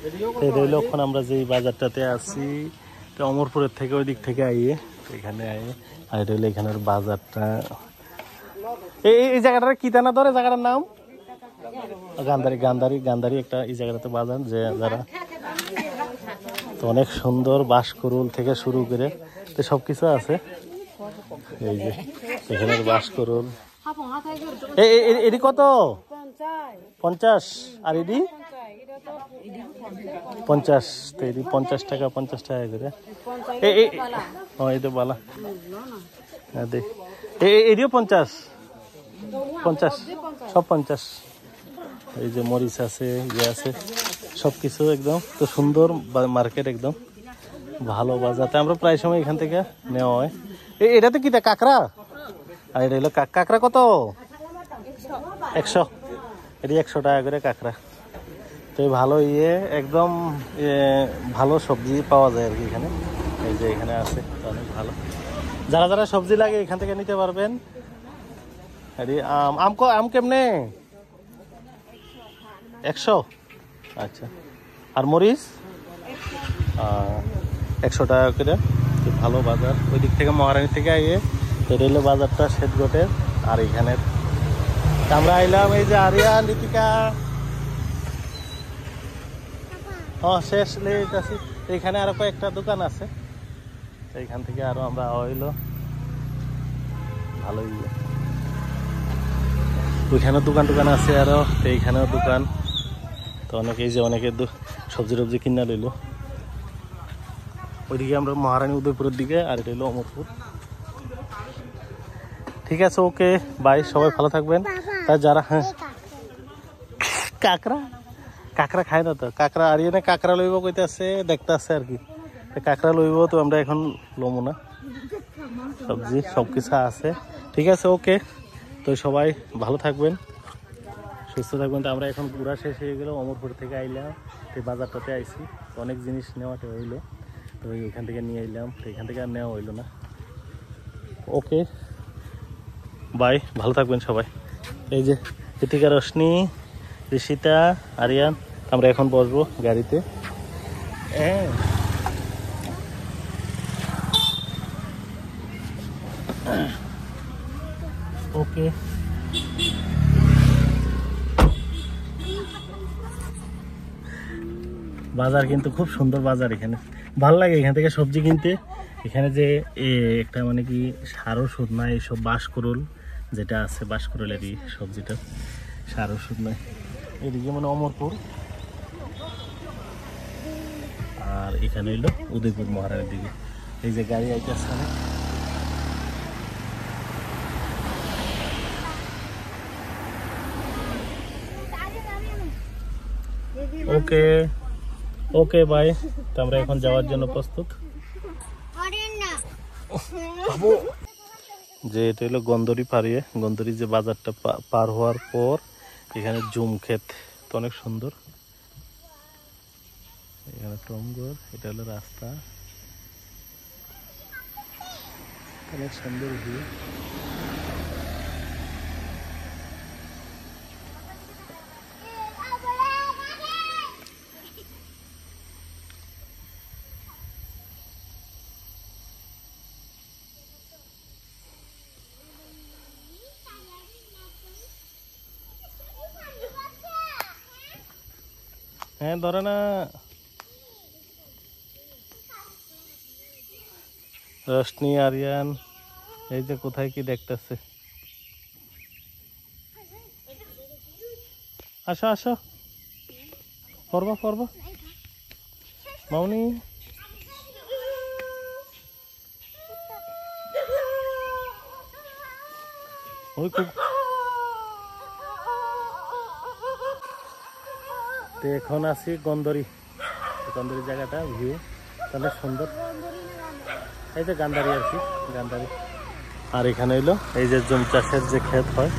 এখন আমরা যে বাজারটাতে আছি অমরপুরের থেকে ওই দিক থেকে আইয়ে এখানে আইয়ে আর এটা হলো এখানের বাজারটা। এই জায়গাটার কি জানা ধরে জায়গাটার নাম গান্ধারী গান্ধারী গান্ধারী একটা এই জায়গাটাতে বাজার যে যারা তো অনেক সুন্দর বাঁশকুড়ুল থেকে শুরু করে তো সবকিছু আছে। এই যে এখানের বাঁশকুড়ুল এটি কত 50 আর এটি 50 তো এটি 50 টাকা 50 টাকা করে এই তো বালা দেখ এটিও 50 সব 50। এই যে মরিচ আছে ইয়ে আছে সবকিছু একদম তো সুন্দর মার্কেট একদম ভালো বাজারতে আমরা প্রায় সময় এখান থেকে নেওয়া হয়। এটাতে কি কাঁকড়া আর এটা হলো কাঁকড়া কত 100 এটি 100 টাকা করে কাঁকড়া। তো ভালো ইয়ে একদম ভালো সবজি পাওয়া যায় আর কি এখানে। এই যে এখানে আছে অনেক ভালো যারা যারা সবজি লাগে এখান থেকে নিতে পারবেন। আম কেমনে 100 আচ্ছা আর মরিচ 100 টাকা করে ভালো বাজার। ওই দিক থেকে মহারানী থেকে আইয়ে এটা হলো বাজারটা শেঠগটের আর এখানের আমরা আইলাম। এই যে আরিয়া লিপিকা শেষ লেট আছি এইখানে আরো কয়েকটা দোকান আছে এইখান থেকে আরো আমরা হইলো ভালোই ওইখানে দোকান টোকান আছে আরো এইখানেও দোকান তো অনেকে এই যে অনেকে সবজি টবজি কিনা লইলো। ওইদিকে আমরা মহারানী উদয়পুরের দিকে আর এটা হলো অমরপুর। ঠিক আছে ওকে বাই সবাই ভালো থাকবেন। তা যারা হ্যাঁ কাঁকড়া কাঁকড়া খায় না তো কাঁকড়া আর না কাঁকড়া লইব কইতে আছে দেখতে আছে আর কি কাঁকড়া লইব তো আমরা এখন লমো না সবজি সবকিছু আছে। ঠিক আছে ওকে তো সবাই ভালো থাকবেন সুস্থ থাকবেন। তো আমরা এখন ঘোরা শেষ হয়ে গেল অমরপুর থেকে আইলাম এই বাজারটাতে আইছি তো অনেক জিনিস নেওয়াটা হইলো তো এখান থেকে নিয়ে এলাম তো এখান থেকে আর নেওয়া হইলো না। ওকে বাই ভালো থাকবেন সবাই। এই যে ঋতিকা রশ্মি ঋষিতা আরিয়ান আমরা এখন বসবো গাড়িতে। হ্যাঁ ওকে বাজার কিন্তু খুব সুন্দর বাজার এখানে ভালো লাগে এখান থেকে সবজি কিনতে। এখানে যে একটা মানে কি সার ওষুধ না এইসব বাঁশকুড়ুল যেটা আছে বাঁশকুড়ুলেরই সবজিটা সার ওষুধ নয়। এদিকে মানে অমরপুর আর এখানে হইলো উদয়পুর মহারানীর দিকে। এই যে গাড়ি আইতেছে ওকে ওকে বাই। তো আমরা এখন যাওয়ার জন্য প্রস্তুত। যে এটা হলো গন্ধরি পাড়িয়ে গন্ধরি যে বাজারটা পার হওয়ার পর এখানে জুম ক্ষেত তো অনেক সুন্দর। এখানে টমগর এটা হলো রাস্তা অনেক সুন্দর ভিউ। হ্যাঁ ধরে না রশনি আরিয়ান এই যে কোথায় কি দেখতেছে। আসো আসো পড়বা পড়বা মাউনি ওই এখন আছি গন্ধরি গন্ধরি জায়গাটা ভিউ অনেক সুন্দর। এই যে গান্ধারি আর কি গান্ধারি আর এখানে হইলো এই যে জমি চাষের যে ক্ষেত হয়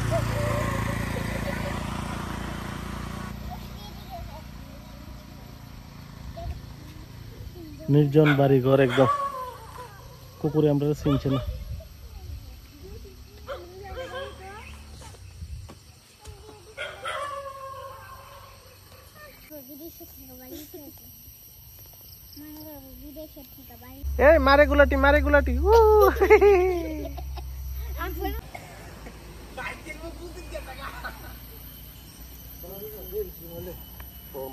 নির্জন বাড়ি ঘর একদম কুকুরে আমরা চিনছি না। এই মারে গুলাটি Oh,